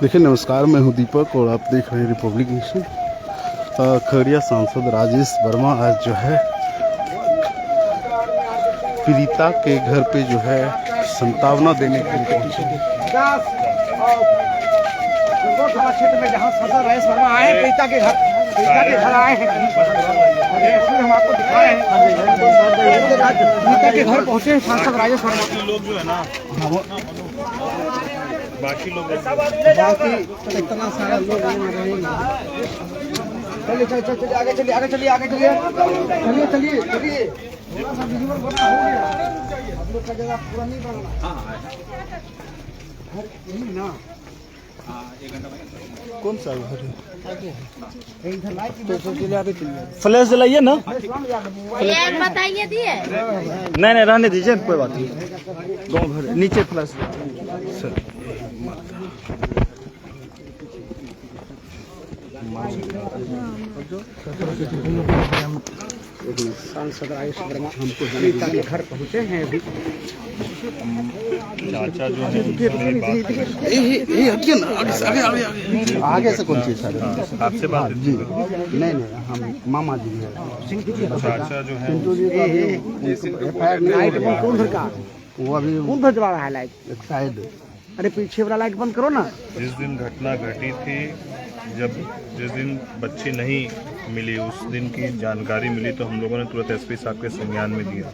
देखिए नमस्कार, मैं हूं दीपक और आप देख रहे हैं रिपब्लिक नेशन। खगड़िया सांसद राजेश वर्मा आज जो है पीड़िता के घर पे जो है संतावना देने के लिए पहुंचे। थाना क्षेत्र में जहां सांसद राजेश वर्मा आए पीड़िता के घर आए हैं, हम आपको दिखा रहे हैं। पीड़िता के घर पहुंचे सांसद राजेश वर्मा। लोग जो है ना बाकी लोग इतना सारा लोग चलिए आगे चलिए आगे चलिए आगे चलिए चलिए चलिए चलिए थोड़ा सा विजुअल बना हो गया। हम लोग का जगह पूरा नहीं बनना घर यही ना। कौन सा घर है? इधर लाइट फ्लैश जलाइए ना। बताइए दिए नहीं रहने दीजिए, कोई बात नहीं। गाँव घर नीचे फ्लैश सांसद राजेश वर्मा हमको पीड़िता के घर पहुंचे हैं अभी। चाचा जो है हटिए ना, आगे से कौन चीज सर? आपसे बात जी नहीं हम मामा जी है। चाचा जो है लाइट बंद कौन घर का? वो अभी कौन घर जला रहा है लाइट? शायद अरे पीछे वाला लाइट बंद करो ना। जिस दिन घटना घटी थी, जिस दिन बच्ची नहीं मिली, उस दिन की जानकारी मिली तो हम लोगों ने तुरंत एसपी साहब के संज्ञान में दिया।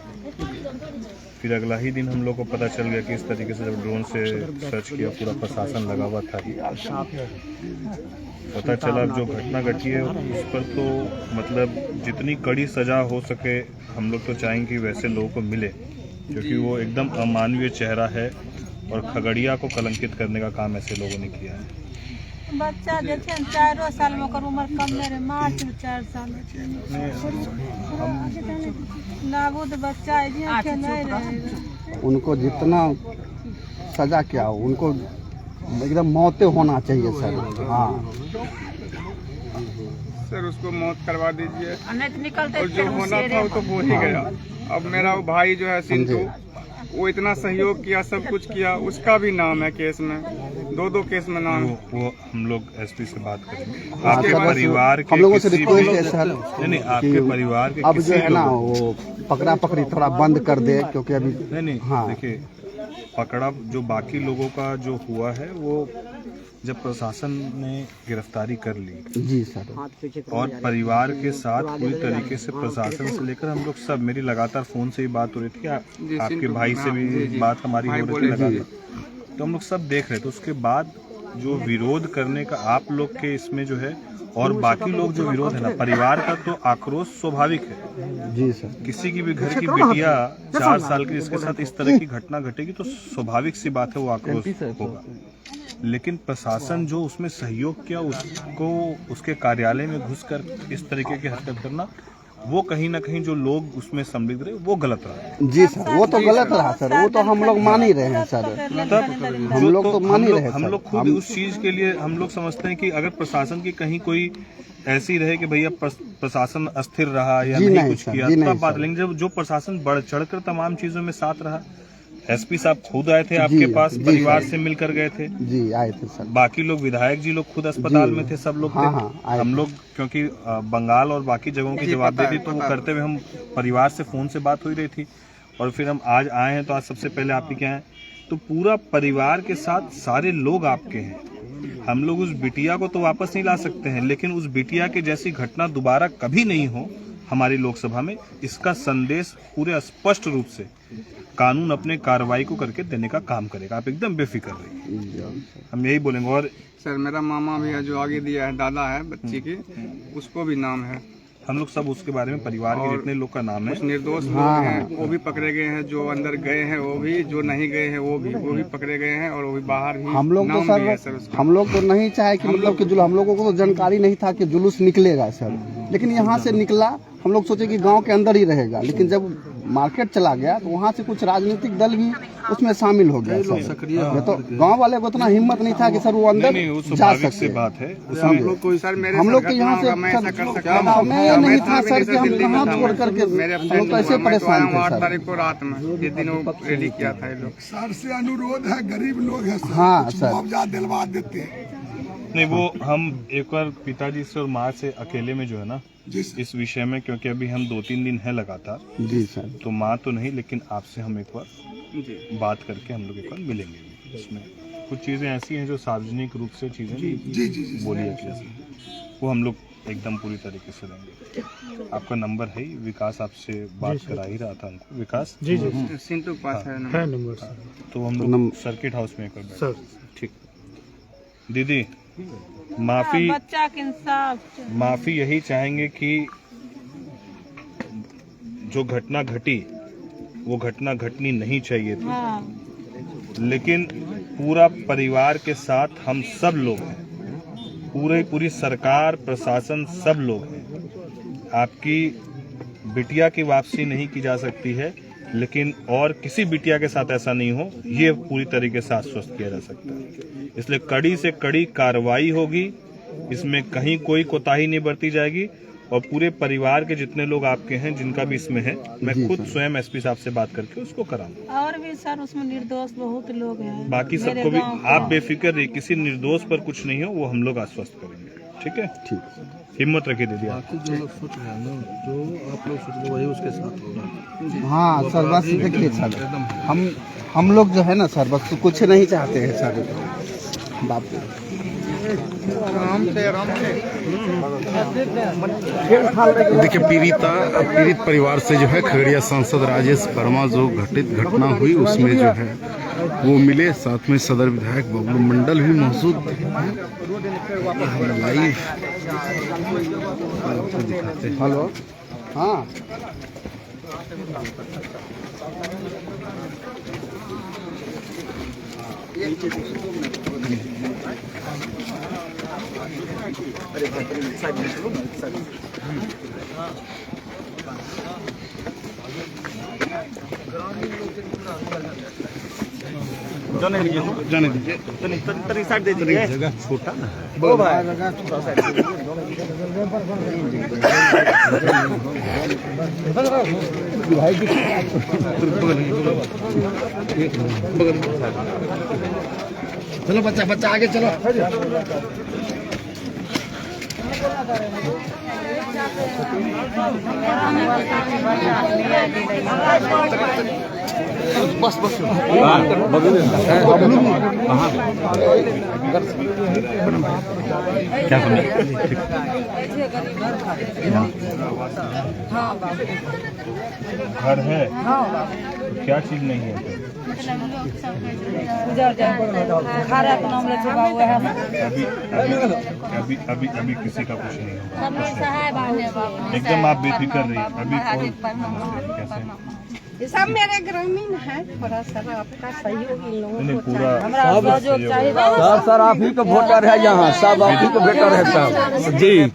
फिर अगला ही दिन हम लोग को पता चल गया कि इस तरीके से जब ड्रोन से सर्च किया, पूरा प्रशासन लगा हुआ था। पता चला जो घटना घटी है उस पर तो मतलब जितनी कड़ी सजा हो सके हम लोग तो चाहेंगे कि वैसे लोगों को मिले, क्योंकि वो एकदम अमानवीय चेहरा है और खगड़िया को कलंकित करने का काम ऐसे लोगों ने किया है। बच्चा देखे 4 साल में उम्र कम मेरे मार्च में 4 साल नाबूद बच्चा नहीं रहे। उनको जितना सजा क्या हो, उनको एकदम मौतें होना चाहिए सर। हाँ सर, उसको मौत करवा दीजिए निकलते और जो होना था वो तो हो ही गया। अब मेरा वो भाई जो है सिंधु, वो इतना सहयोग किया, सब कुछ किया, उसका भी नाम है केस में, दो केस में नाम। वो हम लोग एसपी से बात करेंगे। आपके परिवार के हम लोगों से किसी रिक्वेस्ट भी- है सर, नहीं आपके परिवार के अब किसी जो है ना लोग- वो पकड़ा पकड़ी थोड़ा बंद कर दे, क्योंकि अभी नहीं हाँ देखिए, पकड़ा जो बाकी लोगों का जो हुआ है वो जब प्रशासन ने गिरफ्तारी कर ली जी सर, और परिवार के साथ पूरी तरीके से प्रशासन से लेकर हम लोग सब, मेरी लगातार फोन से ही बात हो रही थी, आपके भाई से भी बात हमारी हो रही थी लगातार, तो हम लोग सब देख रहे थे। उसके बाद जो विरोध करने का आप लोग के इसमें जो है और बाकी लोग जो विरोध है ना, परिवार का तो आक्रोश स्वाभाविक है। जी सर, किसी की भी घर की बिटिया 4 साल की जिसके साथ इस तरह की घटना घटेगी तो स्वाभाविक सी बात है वो आक्रोश होगा। लेकिन प्रशासन जो उसमें सहयोग किया, उसको उसके कार्यालय में घुसकर इस तरीके की हरकत करना, वो कहीं ना कहीं जो लोग उसमें सम्मिलित रहे वो गलत रहा। जी सर, वो तो गलत रहा सर, वो तो हम लोग मान ही रहे हैं सर। तब हम लोग तो मान ही रहे हम लोग खुद उस चीज के लिए हम लोग समझते हैं कि अगर प्रशासन की कहीं कोई ऐसी रहे कि भैया प्रशासन अस्थिर रहा या नहीं कुछ किया तब बात, लेकिन जब जो प्रशासन बढ़ चढ़कर तमाम चीजों में साथ रहा, एसपी साहब खुद आए थे आपके पास, परिवार से मिलकर गए थे जी, आए थे सर। बाकी लोग विधायक जी लोग खुद अस्पताल में थे, सब लोग थे। हाँ, हम लोग क्योंकि बंगाल और बाकी जगहों की जवाबदेही तो वो करते हुए हम परिवार से फोन से बात हो रही थी और फिर हम आज आए हैं तो आज सबसे पहले आप ही क्या है, तो पूरा परिवार के साथ सारे लोग आपके हैं। हम लोग उस बिटिया को तो वापस नहीं ला सकते हैं, लेकिन उस बिटिया के जैसी घटना दोबारा कभी नहीं हो हमारी लोकसभा में, इसका संदेश पूरे स्पष्ट रूप से कानून अपने कार्रवाई को करके देने का काम करेगा। आप एकदम बेफिक्र रहिए, हम यही बोलेंगे। और सर मेरा मामा भी है जो आगे दिया है, दादा है बच्ची की, उसको भी नाम है। हम लोग सब उसके बारे में परिवार के जितने लोग का नाम है, कुछ निर्दोष लोग हैं वो भी पकड़े गए हैं, जो अंदर गए हैं वो भी, जो नहीं गए हैं वो भी पकड़े गए हैं और वो भी बाहर ही। हम लोग तो नाम भी है सर उसका। हम लोग तो नहीं चाहे कि मतलब कि हम लोगों को तो जानकारी नहीं था कि जुलूस निकलेगा सर, लेकिन यहाँ से निकला। हम लोग सोचे कि गांव के अंदर ही रहेगा, लेकिन जब मार्केट चला गया तो वहाँ से कुछ राजनीतिक दल भी उसमें शामिल हो गया सर। ये तो गांव वाले को उतना हिम्मत नहीं था कि सर वो अंदर जा सकते। बात है हम लोग के यहाँ से समय नहीं था सर कि हम कहाँ छोड़ करके हम लोग कैसे परेशान थे 8 तारीख को रात में ये दिन वो रेडी किया था ये लोग। सर से अनुरोध है, गरीब लोग हैं सर, हाँ सर, मुआवजा दिलवा देते हैं। नहीं, वो हम एक बार पिताजी से और माँ से अकेले में जो है ना इस विषय में, क्योंकि अभी हम 2-3 दिन है लगातार जी सर, तो माँ तो नहीं, लेकिन आपसे हम एक बार बात करके हम लोग एक बार मिलेंगे। इसमें कुछ चीजें ऐसी हैं जो सार्वजनिक रूप से चीजें बोली जाती हैं, वो हम लोग एकदम पूरी तरीके से लेंगे। आपका नंबर है, विकास आपसे बात करा ही रहा था हमको। विकास जी सिंटू के पास है नंबर। तो हम लोग सर्किट हाउस में कर बैठे। ठीक दीदी, माफी बच्चा के इंसाफ माफी यही चाहेंगे कि जो घटना घटी वो घटना घटनी नहीं चाहिए थी। हाँ। लेकिन पूरा परिवार के साथ हम सब लोग हैं, पूरी सरकार प्रशासन सब लोग हैं। आपकी बिटिया की वापसी नहीं की जा सकती है, लेकिन और किसी बिटिया के साथ ऐसा नहीं हो, ये पूरी तरीके से आश्वस्त किया जा सकता है। इसलिए कड़ी से कड़ी कार्रवाई होगी, इसमें कहीं कोई कोताही नहीं बरती जाएगी। और पूरे परिवार के जितने लोग आपके हैं जिनका भी इसमें है, मैं खुद स्वयं एसपी साहब से बात करके उसको कराऊंगा। और भी सर उसमें निर्दोष बहुत लोग हैं। बाकी सबको भी आप बेफिक्र रहिए, किसी निर्दोष पर कुछ नहीं हो, वो हम लोग आश्वस्त करेंगे। ठीक है, ठीक, हिम्मत रखिए दीदी। बाकी जो लोग सोच रहे हैं ना, जो आप लोग सोच रहे वही उसके साथ होगा। हाँ सर, बस देखिए सर, हम लोग जो है ना सर, बस कुछ नहीं चाहते हैं सर। बाप देखिए, पीड़ित परिवार से जो है खगड़िया सांसद राजेश वर्मा जो घटित घटना हुई उसमें जो है वो मिले, साथ में सदर विधायक बबलू मंडल भी मौजूद थे। लाइव आपको दिखाते हैं। हेलो, हाँ जाने दीजिए, जगह छोटा ना चलो बच्चा आगे चलो। बस क्या समझे? घर है तो क्या चीज नहीं है? अभी किसी का कुछ नहीं है, एकदम आप बेफिक्र रहिए। अभी कैसे सब मेरे ग्रामीण है, थोड़ा सा आपका सहयोग इन लोगों को पूरा सर आप ही को वोटर है यहाँ, सब आप ही को वोटर है सब जी,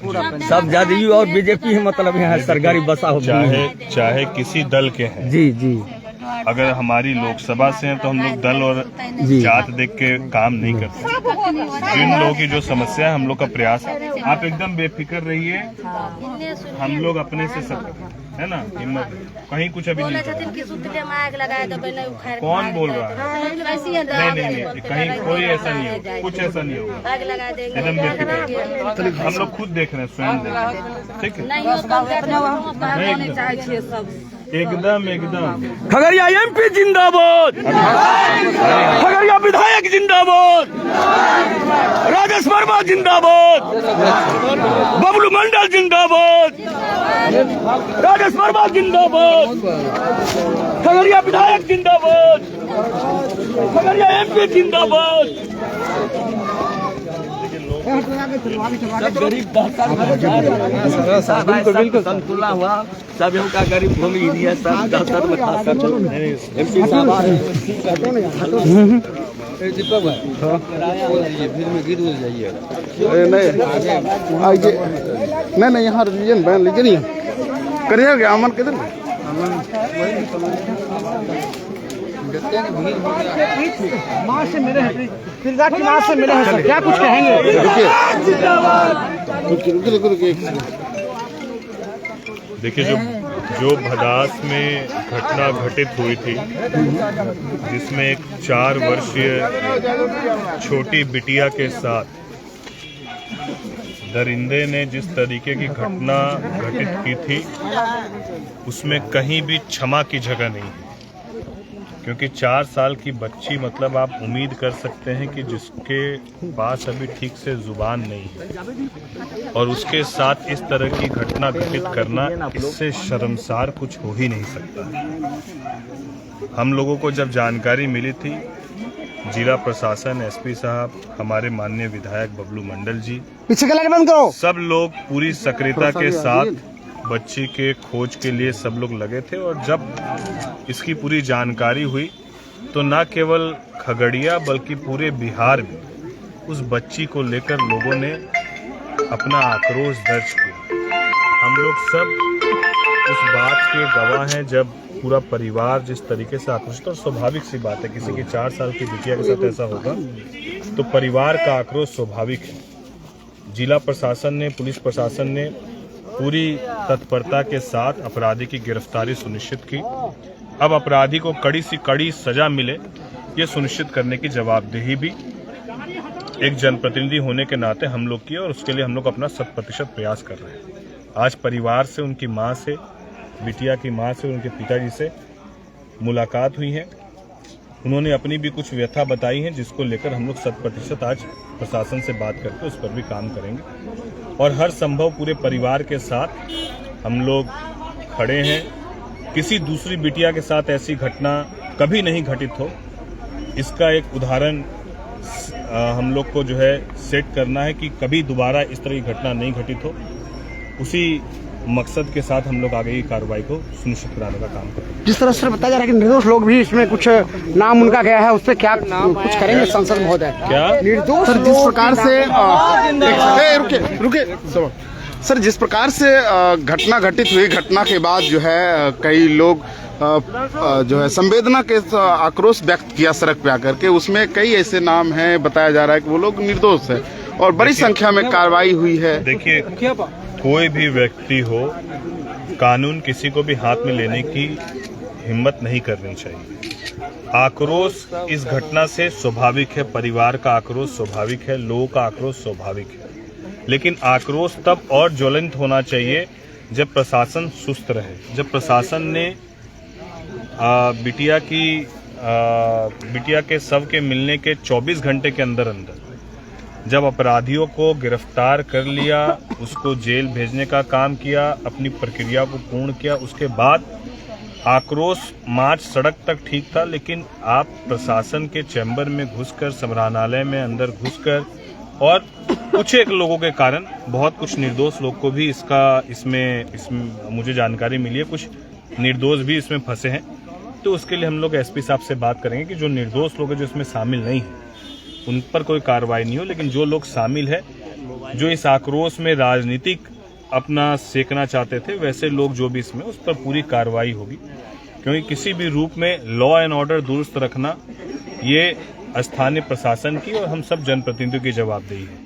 सब जदयू और बीजेपी है, मतलब यहाँ सरकारी बसा हो, चाहे किसी दल के हैं जी जी। अगर हमारी लोकसभा से हैं तो हम लोग दल और जात देख के काम नहीं करते। जिन लोगों की जो समस्या है हम लोग का प्रयास है, आप एकदम बेफिक्र रहिए, हम लोग अपने से सब है ना, हिम्मत कहीं कुछ अभी नहीं। कौन बोल रहा है? नहीं, कहीं कोई ऐसा नहीं होगा, कुछ ऐसा नहीं होगा, एकदम बेफिक्र। हम लोग खुद देख रहे हैं, स्वयं देख रहे हैं, ठीक है, एकदम। खगड़िया एमपी जिंदाबाद, खगड़िया विधायक जिंदाबाद, राजेश वर्मा जिंदाबाद, बबलू मंडल जिंदाबाद, राजेश वर्मा जिंदाबाद, खगड़िया विधायक जिंदाबाद, खगड़िया एमपी जिंदाबाद। सब गरीब बिल्कुल संतुला हुआ, सब यहाँ का गरीब भूमि दिया, सब दफ्तर में था सर। एमपी साहब नहीं यहाँ लीजिए, बैन लीजिए, नहीं करिएगा अमन किधर माँ से मिले हैं, फिरदार की माँ से मिले हैं सर, क्या कुछ कहेंगे? देखिए, जो भदास में घटना घटित हुई थी, जिसमें एक 4 वर्षीय छोटी बिटिया के साथ दरिंदे ने जिस तरीके की घटना घटित की थी, उसमें कहीं भी क्षमा की जगह नहीं है। क्योंकि 4 साल की बच्ची, मतलब आप उम्मीद कर सकते हैं कि जिसके पास अभी ठीक से जुबान नहीं है और उसके साथ इस तरह की घटना घटित करना, इससे शर्मसार कुछ हो ही नहीं सकता। हम लोगों को जब जानकारी मिली थी, जिला प्रशासन, एसपी साहब, हमारे माननीय विधायक बबलू मंडल जी, पीछे का लाइट बंद करो, सब लोग पूरी सक्रियता के साथ बच्ची के खोज के लिए सब लोग लगे थे। और जब इसकी पूरी जानकारी हुई तो न केवल खगड़िया बल्कि पूरे बिहार में उस बच्ची को लेकर लोगों ने अपना आक्रोश दर्ज किया। हम लोग सब उस बात के गवाह हैं, जब पूरा परिवार जिस तरीके से आक्रोशित, और स्वाभाविक सी बात है, किसी की 4 साल की बिटिया के साथ ऐसा होगा तो परिवार का आक्रोश स्वाभाविक है। जिला प्रशासन ने, पुलिस प्रशासन ने पूरी तत्परता के साथ अपराधी की गिरफ्तारी सुनिश्चित की। अब अपराधी को कड़ी से कड़ी सजा मिले, ये सुनिश्चित करने की जवाबदेही भी एक जनप्रतिनिधि होने के नाते हम लोग की, और उसके लिए हम लोग अपना 100% प्रयास कर रहे हैं। आज परिवार से, उनकी मां से, बिटिया की मां से, उनके पिताजी से मुलाकात हुई है। उन्होंने अपनी भी कुछ व्यथा बताई है, जिसको लेकर हम लोग 100% आज प्रशासन से बात करके उस पर भी काम करेंगे और हर संभव पूरे परिवार के साथ हम लोग खड़े हैं। किसी दूसरी बिटिया के साथ ऐसी घटना कभी नहीं घटित हो, इसका एक उदाहरण हम लोग को जो है सेट करना है कि कभी दोबारा इस तरह की घटना नहीं घटित हो। उसी मकसद के साथ हम लोग आगे की कार्रवाई को सुनिश्चित कराने का काम करेंगे। जिस तरह से बताया जा रहा है कि निर्दोष लोग भी इसमें कुछ नाम उनका गया है, उस पर क्या कुछ करेंगे सांसद महोदय? क्या निर्दोष सर, जिस प्रकार से रुके सर, जिस प्रकार से घटना घटित हुई, घटना के बाद जो है कई लोग जो है संवेदना के आक्रोश व्यक्त किया सड़क पे आकर के, उसमें कई ऐसे नाम हैं, बताया जा रहा है कि वो लोग निर्दोष है और बड़ी संख्या में कार्रवाई हुई है। देखिए, कोई भी व्यक्ति हो, कानून किसी को भी हाथ में लेने की हिम्मत नहीं करनी चाहिए। आक्रोश इस घटना से स्वाभाविक है, परिवार का आक्रोश स्वाभाविक है, लोगों का आक्रोश स्वाभाविक है, लेकिन आक्रोश तब और ज्वलंत होना चाहिए जब प्रशासन सुस्त रहे। जब प्रशासन ने बिटिया के शव के मिलने के 24 घंटे के अंदर जब अपराधियों को गिरफ्तार कर लिया, उसको जेल भेजने का काम किया, अपनी प्रक्रिया को पूर्ण किया, उसके बाद आक्रोश मार्च सड़क तक ठीक था, लेकिन आप प्रशासन के चैम्बर में घुसकर, संग्रहालय में अंदर घुसकर, और कुछ एक लोगों के कारण बहुत कुछ निर्दोष लोग को भी इसमें मुझे जानकारी मिली है, कुछ निर्दोष भी इसमें फंसे हैं। तो उसके लिए हम लोग एसपी साहब से बात करेंगे कि जो निर्दोष लोग हैं, जो इसमें शामिल नहीं है, उन पर कोई कार्रवाई नहीं हो, लेकिन जो लोग शामिल है, जो इस आक्रोश में राजनीतिक अपना सेकना चाहते थे, वैसे लोग जो भी इसमें, उस पर पूरी कार्रवाई होगी। क्योंकि किसी भी रूप में लॉ एंड ऑर्डर दुरुस्त रखना ये स्थानीय प्रशासन की और हम सब जनप्रतिनिधियों की जवाबदेही है।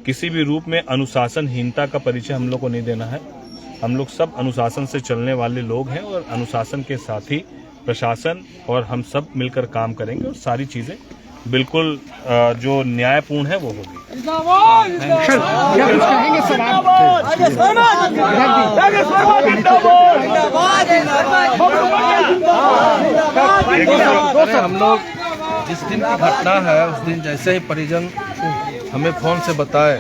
किसी भी रूप में अनुशासनहीनता का परिचय हम लोग को नहीं देना है। हम लोग सब अनुशासन से चलने वाले लोग हैं और अनुशासन के साथ ही प्रशासन और हम सब मिलकर काम करेंगे और सारी चीजें बिल्कुल जो न्यायपूर्ण है वो होगी। हम लोग जिस दिन की घटना है, उस दिन जैसे ही परिजन हमें फोन से बताए,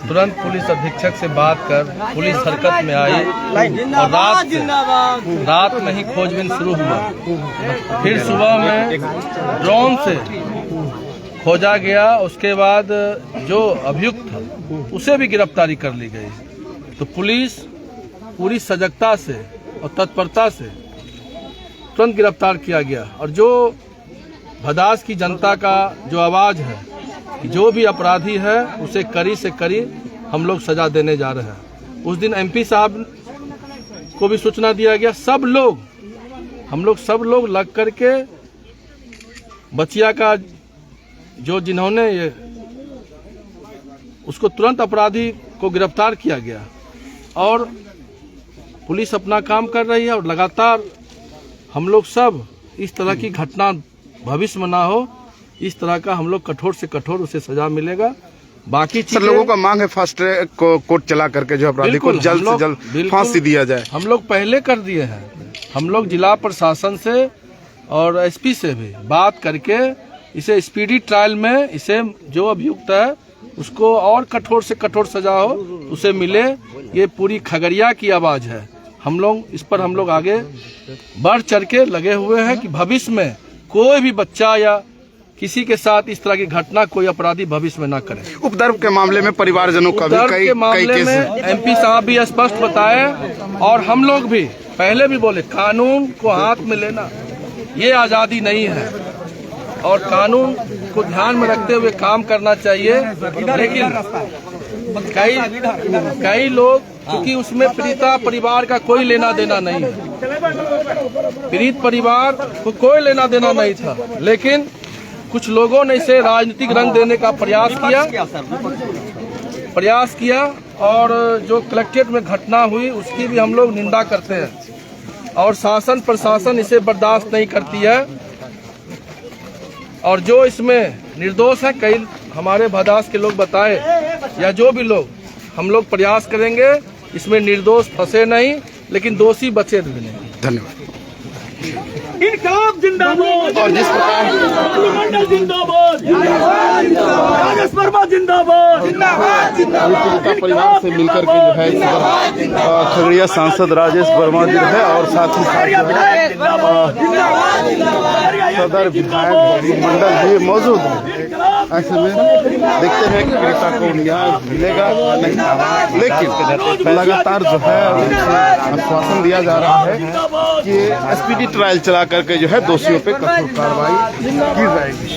तुरंत पुलिस अधीक्षक से बात कर पुलिस हरकत में आई और रात में ही खोजबीन शुरू हुआ। फिर सुबह में ड्रोन से खोजा गया, उसके बाद जो अभियुक्त था उसे भी गिरफ्तारी कर ली गई। तो पुलिस पूरी सजगता से और तत्परता से तुरंत गिरफ्तार किया गया। और जो भदास की जनता का जो आवाज है, जो भी अपराधी है उसे कड़ी से कड़ी हम लोग सजा देने जा रहे हैं। उस दिन एमपी साहब को भी सूचना दिया गया। हम लोग सब लोग लग करके बचिया का जो जिन्होंने ये उसको तुरंत अपराधी को गिरफ्तार किया गया और पुलिस अपना काम कर रही है और लगातार हम लोग सब इस तरह की घटना भविष्य में ना हो, इस तरह का हम लोग कठोर से कठोर उसे सजा मिलेगा। बाकी सर लोगों का मांग है फास्ट ट्रैक को कोर्ट चला करके जो अपराधी को जल्द से जल्द फांसी दिया जाए। हम लोग पहले कर दिए हैं, हम लोग जिला प्रशासन से और एसपी से भी बात करके इसे स्पीडी ट्रायल में इसे जो अभियुक्त है उसको और कठोर से कठोर सजा हो उसे मिले। ये पूरी खगड़िया की आवाज है। हम लोग इस पर हम लोग आगे बढ़ चढ़ के लगे हुए हैं कि भविष्य में कोई भी बच्चा या किसी के साथ इस तरह की घटना कोई अपराधी भविष्य में ना करे। उपद्रव के मामले में परिवारजनों का भी कई केस है। एमपी साहब भी स्पष्ट बताए और हम लोग भी पहले भी बोले, कानून को हाथ में लेना ये आजादी नहीं है और कानून को ध्यान में रखते हुए काम करना चाहिए। लेकिन कई लोग, क्योंकि उसमें पीड़िता परिवार का कोई लेना देना नहीं है, पीड़ित परिवार को कोई लेना देना नहीं था, लेकिन कुछ लोगों ने इसे राजनीतिक रंग देने का प्रयास किया और जो कलेक्ट्रेट में घटना हुई उसकी भी हम लोग निंदा करते हैं और शासन प्रशासन इसे बर्दाश्त नहीं करती है और जो इसमें निर्दोष है, कई हमारे भदास के लोग बताए या जो भी लोग, हम लोग प्रयास करेंगे इसमें निर्दोष फंसे नहीं लेकिन दोषी बचे भी नहीं। धन्यवाद। इनकलाब जिंदाबाद और जिस प्रकार मंडल जिंदाबाद, राजेश वर्मा जिंदाबाद, पीड़िता परिवार से मिलकर के जो है इस पर खगड़िया सांसद राजेश वर्मा जी है और साथ ही सदर विधायक मंडल भी मौजूद है। ऐसे में देखते हैं कि पीड़िता को न्याय मिलेगा या नहीं, लेकिन लगातार जो है आश्वासन दिया जा रहा है कि स्पीडी ट्रायल चला करके जो है दोषियों पे कठोर कार्रवाई की जाएगी।